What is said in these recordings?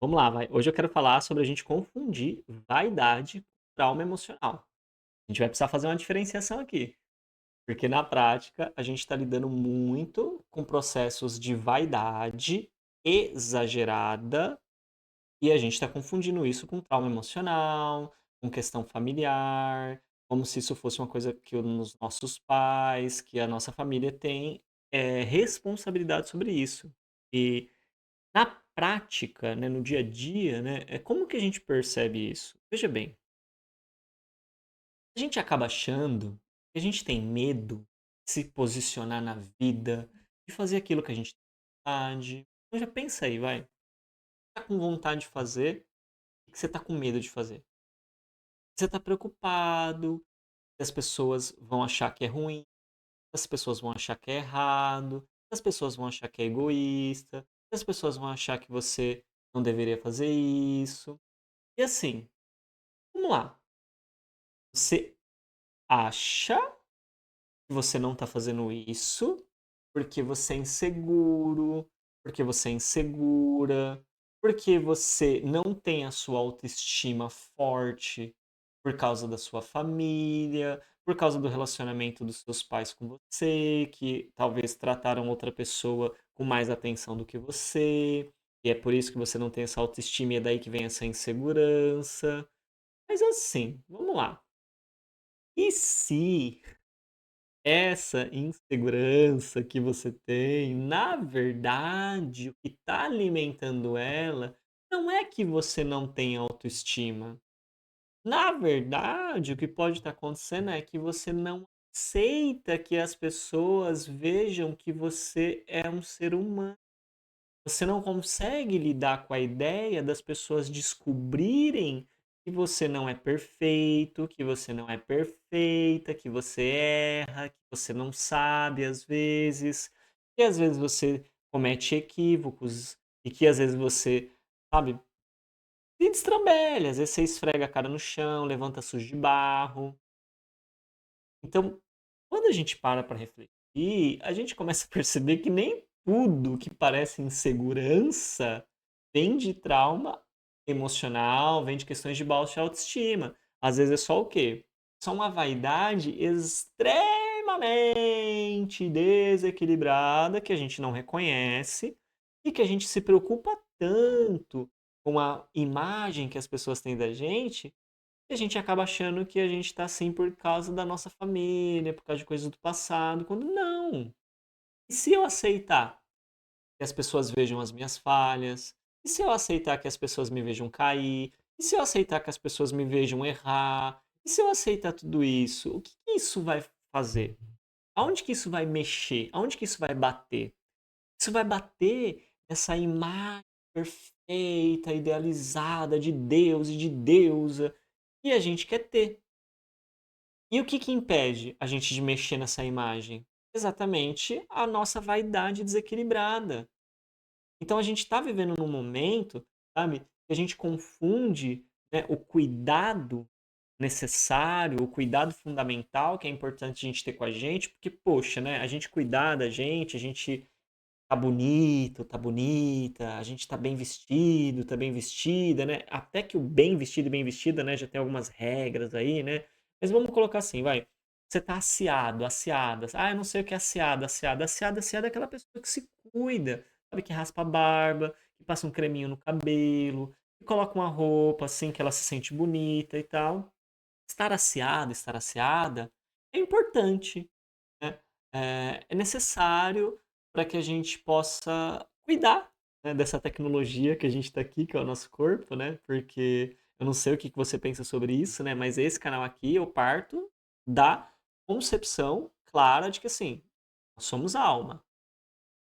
Vamos lá, vai. Hoje eu quero falar sobre a gente confundir vaidade com trauma emocional. A gente vai precisar fazer uma diferenciação aqui, porque na prática a gente está lidando muito com processos de vaidade exagerada e a gente está confundindo isso com trauma emocional, com questão familiar, como se isso fosse uma coisa que os nossos pais, que a nossa família tem responsabilidade sobre isso. E na prática, né, no dia a dia, né, como que a gente percebe isso? Veja bem, a gente acaba achando que a gente tem medo de se posicionar na vida, de fazer aquilo que a gente tem vontade. Então já pensa aí, vai. Tá com vontade de fazer, o que você tá com medo de fazer? Você tá preocupado, que as pessoas vão achar que é ruim, as pessoas vão achar que é errado, as pessoas vão achar que é egoísta, as pessoas vão achar que você não deveria fazer isso. E assim, vamos lá. Você acha que você não está fazendo isso porque você é inseguro, porque você é insegura, porque você não tem a sua autoestima forte por causa da sua família, por causa do relacionamento dos seus pais com você, que talvez trataram outra pessoa com mais atenção do que você, e é por isso que você não tem essa autoestima e é daí que vem essa insegurança. Mas assim, vamos lá. E se essa insegurança que você tem, na verdade, o que está alimentando ela não é que você não tem autoestima. Na verdade, o que pode estar acontecendo é que você não aceita que as pessoas vejam que você é um ser humano. Você não consegue lidar com a ideia das pessoas descobrirem que você não é perfeito, que você não é perfeita, que você erra, que você não sabe às vezes, que às vezes você comete equívocos e que às vezes você, sabe, se destrambelha, às vezes você esfrega a cara no chão, levanta sujo de barro. Então, quando a gente para refletir, a gente começa a perceber que nem tudo que parece insegurança vem de trauma emocional, vem de questões de baixa autoestima. Às vezes é só o quê? Só uma vaidade extremamente desequilibrada que a gente não reconhece e que a gente se preocupa tanto com a imagem que as pessoas têm da gente e a gente acaba achando que a gente tá assim por causa da nossa família, por causa de coisas do passado, quando não. E se eu aceitar que as pessoas vejam as minhas falhas? E se eu aceitar que as pessoas me vejam cair? E se eu aceitar que as pessoas me vejam errar? E se eu aceitar tudo isso, o que que isso vai fazer? Aonde que isso vai mexer? Aonde que isso vai bater? Isso vai bater nessa imagem perfeita, idealizada de Deus e de deusa que a gente quer ter. E o que que impede a gente de mexer nessa imagem? Exatamente a nossa vaidade desequilibrada. Então a gente está vivendo num momento, sabe, que a gente confunde, né, o cuidado necessário, o cuidado fundamental que é importante a gente ter com a gente, porque, poxa, né, a gente cuidar da gente, a gente tá bonito, tá bonita, a gente tá bem vestido, tá bem vestida, né? Até que o bem vestido e bem vestida, né, já tem algumas regras aí, né? Mas vamos colocar assim, vai. Você tá aciado, aciada. Ah, eu não sei o que é aciada, aciada. Aciada, aciada é aquela pessoa que se cuida, sabe? Que raspa a barba, que passa um creminho no cabelo, que coloca uma roupa assim que ela se sente bonita e tal. Estar aciado, estar aciada é importante, né? É necessário para que a gente possa cuidar, né, dessa tecnologia que a gente está aqui, que é o nosso corpo, né? Porque eu não sei o que que você pensa sobre isso, né? Mas esse canal aqui eu parto da concepção clara de que assim, nós somos alma,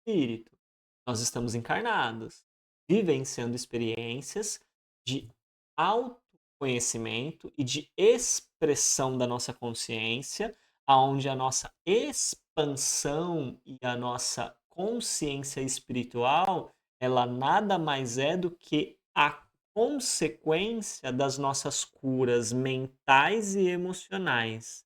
espírito, nós estamos encarnados, vivenciando experiências de autoconhecimento e de expressão da nossa consciência, aonde a nossa expansão e a nossa consciência espiritual, ela nada mais é do que a consequência das nossas curas mentais e emocionais,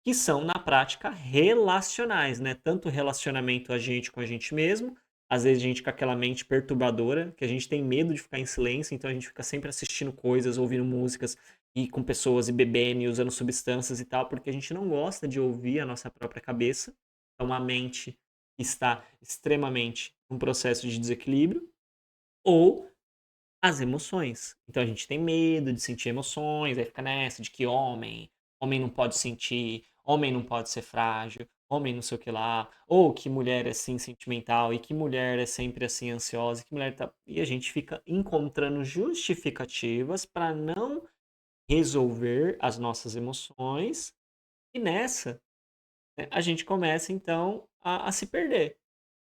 que são na prática relacionais, né? Tanto relacionamento a gente com a gente mesmo, às vezes a gente com aquela mente perturbadora, que a gente tem medo de ficar em silêncio, então a gente fica sempre assistindo coisas, ouvindo músicas, e com pessoas, e bebendo, e usando substâncias e tal, porque a gente não gosta de ouvir a nossa própria cabeça. É uma mente que está extremamente num processo de desequilíbrio, ou as emoções. Então a gente tem medo de sentir emoções, aí fica nessa de que homem não pode sentir, homem não pode ser frágil, homem não sei o que lá, ou que mulher é assim sentimental e que mulher é sempre assim ansiosa, que mulher tá. E a gente fica encontrando justificativas para não resolver as nossas emoções, e nessa, né, a gente começa então a se perder.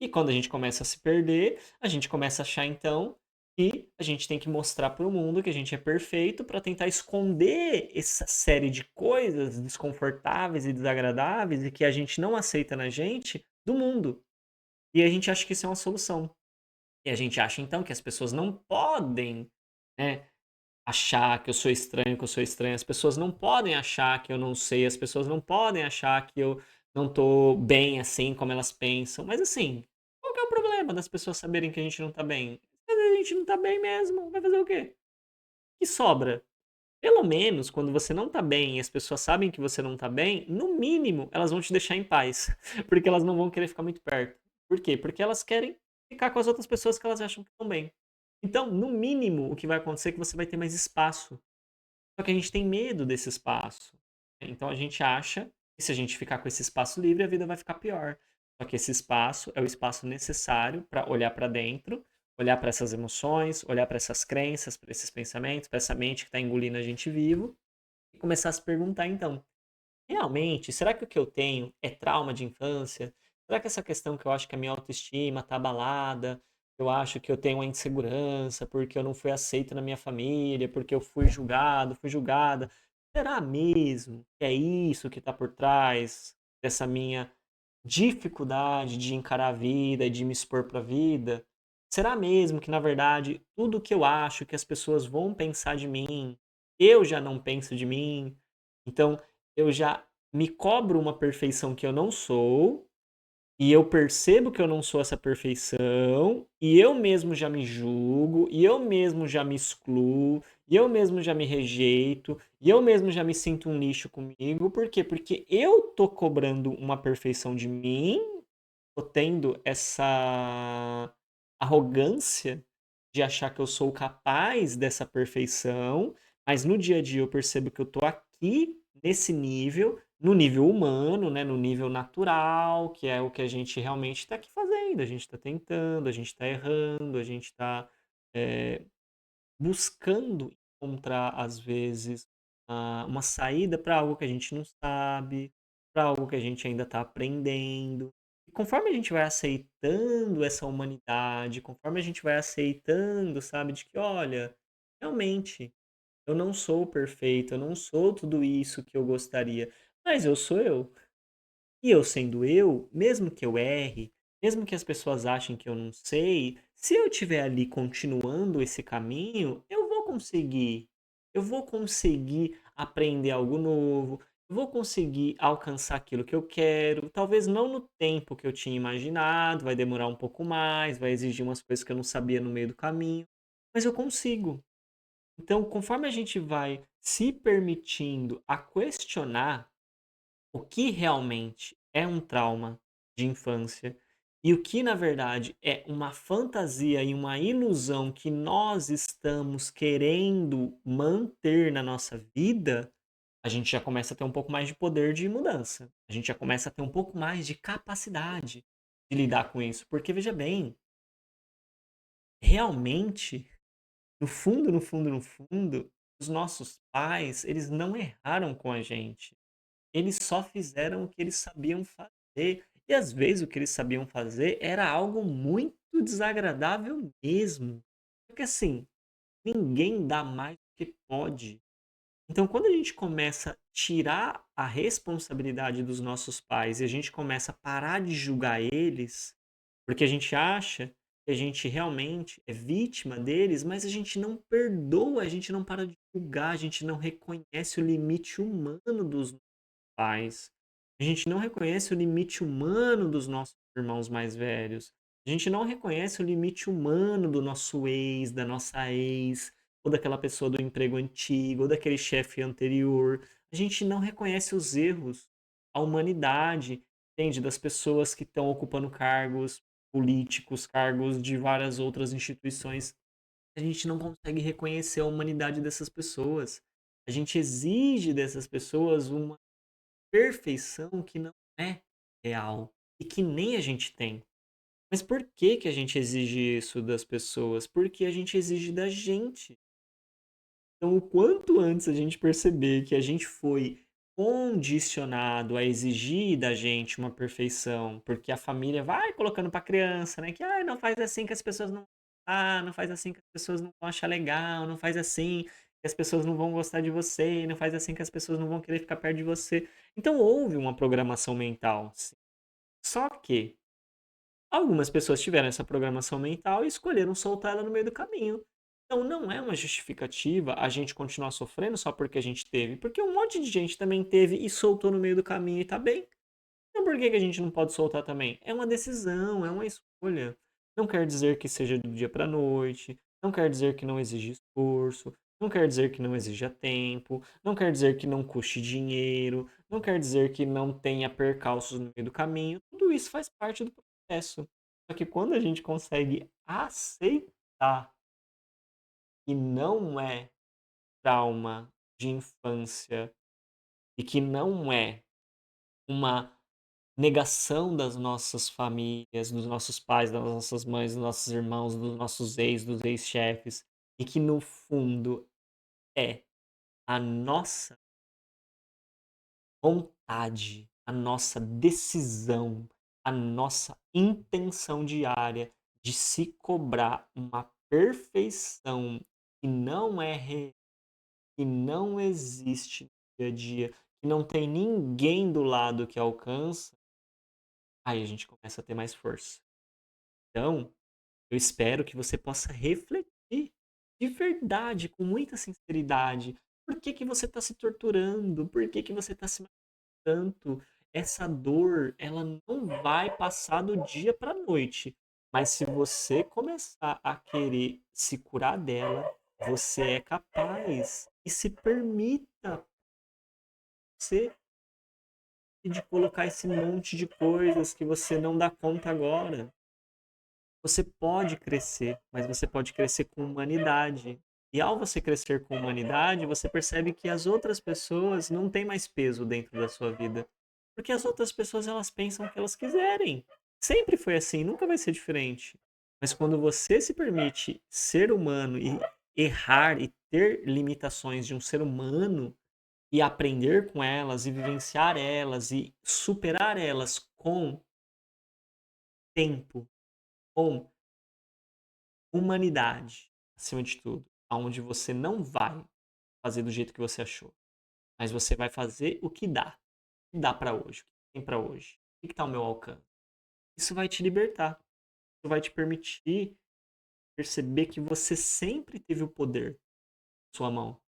E quando a gente começa a se perder, a gente começa a achar então que a gente tem que mostrar para o mundo que a gente é perfeito para tentar esconder essa série de coisas desconfortáveis e desagradáveis e que a gente não aceita na gente do mundo. E a gente acha que isso é uma solução. E a gente acha então que as pessoas não podem, né, achar que eu sou estranho, que eu sou estranho. As pessoas não podem achar que eu não sei, as pessoas não podem achar que eu não tô bem assim como elas pensam. Mas assim, qual que é o problema das pessoas saberem que a gente não tá bem? Se a gente não tá bem mesmo, vai fazer o quê? Que sobra? Pelo menos quando você não tá bem e as pessoas sabem que você não tá bem, no mínimo elas vão te deixar em paz, porque elas não vão querer ficar muito perto. Por quê? Porque elas querem ficar com as outras pessoas que elas acham que estão bem. Então, no mínimo, o que vai acontecer é que você vai ter mais espaço. Só que a gente tem medo desse espaço. Então a gente acha que se a gente ficar com esse espaço livre, a vida vai ficar pior. Só que esse espaço é o espaço necessário para olhar para dentro, olhar para essas emoções, olhar para essas crenças, para esses pensamentos, para essa mente que está engolindo a gente vivo e começar a se perguntar então: realmente, será que o que eu tenho é trauma de infância? Será que essa questão que eu acho que a minha autoestima está abalada, eu acho que eu tenho uma insegurança porque eu não fui aceito na minha família, porque eu fui julgado, fui julgada, será mesmo que é isso que está por trás dessa minha dificuldade de encarar a vida e de me expor para a vida? Será mesmo que, na verdade, tudo que eu acho que as pessoas vão pensar de mim, eu já não penso de mim? Então, eu já me cobro uma perfeição que eu não sou, e eu percebo que eu não sou essa perfeição, e eu mesmo já me julgo, e eu mesmo já me excluo, e eu mesmo já me rejeito, e eu mesmo já me sinto um lixo comigo. Por quê? Porque eu tô cobrando uma perfeição de mim, tô tendo essa arrogância de achar que eu sou capaz dessa perfeição, mas no dia a dia eu percebo que eu tô aqui nesse nível, no nível humano, né, no nível natural, que é o que a gente realmente está aqui fazendo. A gente está tentando, a gente está errando, a gente está buscando encontrar, às vezes, uma saída para algo que a gente não sabe, para algo que a gente ainda está aprendendo. E conforme a gente vai aceitando essa humanidade, conforme a gente vai aceitando, sabe, de que, olha, realmente, eu não sou perfeito, eu não sou tudo isso que eu gostaria, mas eu sou eu. E eu sendo eu, mesmo que eu erre, mesmo que as pessoas achem que eu não sei, se eu estiver ali continuando esse caminho, eu vou conseguir. Eu vou conseguir aprender algo novo, eu vou conseguir alcançar aquilo que eu quero. Talvez não no tempo que eu tinha imaginado, vai demorar um pouco mais, vai exigir umas coisas que eu não sabia no meio do caminho, mas eu consigo. Então, conforme a gente vai se permitindo a questionar o que realmente é um trauma de infância e o que, na verdade, é uma fantasia e uma ilusão que nós estamos querendo manter na nossa vida, a gente já começa a ter um pouco mais de poder de mudança. A gente já começa a ter um pouco mais de capacidade de lidar com isso. Porque, veja bem, realmente, no fundo, no fundo, no fundo, os nossos pais, eles não erraram com a gente. Eles só fizeram o que eles sabiam fazer. E às vezes o que eles sabiam fazer era algo muito desagradável mesmo. Porque assim, ninguém dá mais do que pode. Então, quando a gente começa a tirar a responsabilidade dos nossos pais e a gente começa a parar de julgar eles, porque a gente acha que a gente realmente é vítima deles, mas a gente não perdoa, a gente não para de julgar, a gente não reconhece o limite humano dos pais. A gente não reconhece o limite humano dos nossos irmãos mais velhos. A gente não reconhece o limite humano do nosso ex, da nossa ex, ou daquela pessoa do emprego antigo, ou daquele chefe anterior. A gente não reconhece os erros, a humanidade, entende? Das pessoas que estão ocupando cargos políticos, cargos de várias outras instituições. A gente não consegue reconhecer a humanidade dessas pessoas. A gente exige dessas pessoas uma perfeição que não é real e que nem a gente tem. Mas por que que a gente exige isso das pessoas? Porque a gente exige da gente. Então, o quanto antes a gente perceber que a gente foi condicionado a exigir da gente uma perfeição, porque a família vai colocando para criança, né, que ah, não faz assim que as pessoas não não faz assim que as pessoas não vão achar legal, não faz assim que as pessoas não vão gostar de você, não faz assim que as pessoas não vão querer ficar perto de você. Então houve uma programação mental, sim. Só que algumas pessoas tiveram essa programação mental e escolheram soltar ela no meio do caminho. Então não é uma justificativa a gente continuar sofrendo só porque a gente teve, porque um monte de gente também teve e soltou no meio do caminho e tá bem. Então por que que a gente não pode soltar também? É uma decisão, é uma escolha. Não quer dizer que seja do dia para noite, não quer dizer que não exige esforço, não quer dizer que não exija tempo, não quer dizer que não custe dinheiro, não quer dizer que não tenha percalços no meio do caminho. Tudo isso faz parte do processo. Só que quando a gente consegue aceitar que não é trauma de infância e que não é uma negação das nossas famílias, dos nossos pais, das nossas mães, dos nossos irmãos, dos nossos ex, dos ex-chefes, e que no fundo é a nossa vontade, a nossa decisão, a nossa intenção diária de se cobrar uma perfeição que não é que não existe no dia a dia, que não tem ninguém do lado que alcança, aí a gente começa a ter mais força. Então, eu espero que você possa refletir de verdade, com muita sinceridade, por que que você está se torturando, por que que você está se tanto, essa dor, ela não vai passar do dia para a noite. Mas se você começar a querer se curar dela, você é capaz. E se permita ser de colocar esse monte de coisas que você não dá conta agora. Você pode crescer, mas você pode crescer com humanidade. E ao você crescer com humanidade, você percebe que as outras pessoas não têm mais peso dentro da sua vida. Porque as outras pessoas, elas pensam o que elas quiserem. Sempre foi assim, nunca vai ser diferente. Mas quando você se permite ser humano e errar e ter limitações de um ser humano e aprender com elas e vivenciar elas e superar elas com tempo, com humanidade, acima de tudo, aonde você não vai fazer do jeito que você achou, mas você vai fazer o que dá para hoje, o que tem para hoje, o que está ao meu alcance. Isso vai te libertar, isso vai te permitir perceber que você sempre teve o poder na sua mão,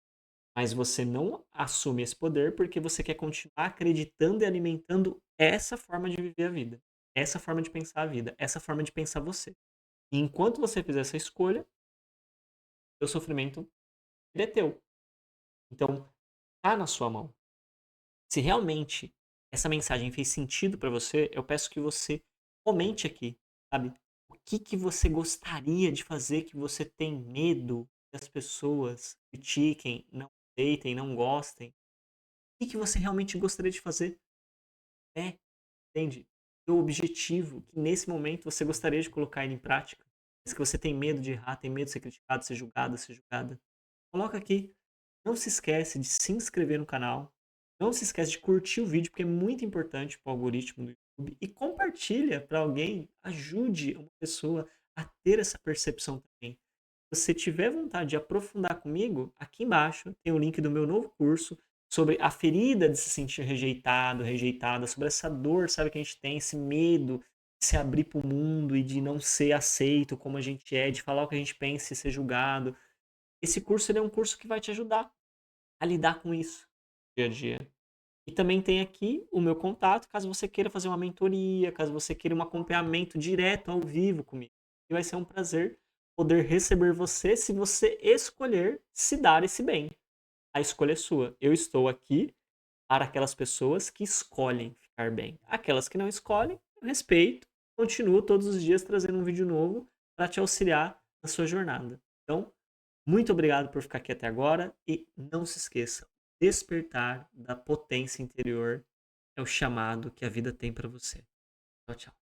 mas você não assume esse poder porque você quer continuar acreditando e alimentando essa forma de viver a vida, essa forma de pensar a vida, essa forma de pensar você. E enquanto você fizer essa escolha, o sofrimento ele é teu. Então, tá na sua mão. Se realmente essa mensagem fez sentido para você, eu peço que você comente aqui, sabe? O que que você gostaria de fazer que você tem medo que as pessoas critiquem, não aceitem, não gostem? O que que você realmente gostaria de fazer? É, entende? O objetivo que nesse momento você gostaria de colocar ele em prática, mas que você tem medo de errar, tem medo de ser criticado, ser julgado, ser julgada. Coloca aqui. Não se esquece de se inscrever no canal. Não se esquece de curtir o vídeo, porque é muito importante para o algoritmo do YouTube. E compartilha para alguém. Ajude uma pessoa a ter essa percepção também. Se você tiver vontade de aprofundar comigo, aqui embaixo tem o link do meu novo curso sobre a ferida de se sentir rejeitado, rejeitada, sobre essa dor, sabe, que a gente tem, esse medo de se abrir para o mundo e de não ser aceito como a gente é, de falar o que a gente pensa e ser julgado. Esse curso ele é um curso que vai te ajudar a lidar com isso dia a dia. E também tem aqui o meu contato, caso você queira fazer uma mentoria, caso você queira um acompanhamento direto ao vivo comigo. E vai ser um prazer poder receber você se você escolher se dar esse bem. A escolha é sua. Eu estou aqui para aquelas pessoas que escolhem ficar bem. Aquelas que não escolhem, eu respeito, continuo todos os dias trazendo um vídeo novo para te auxiliar na sua jornada. Então, muito obrigado por ficar aqui até agora e não se esqueça, despertar da potência interior é o chamado que a vida tem para você. Tchau, tchau.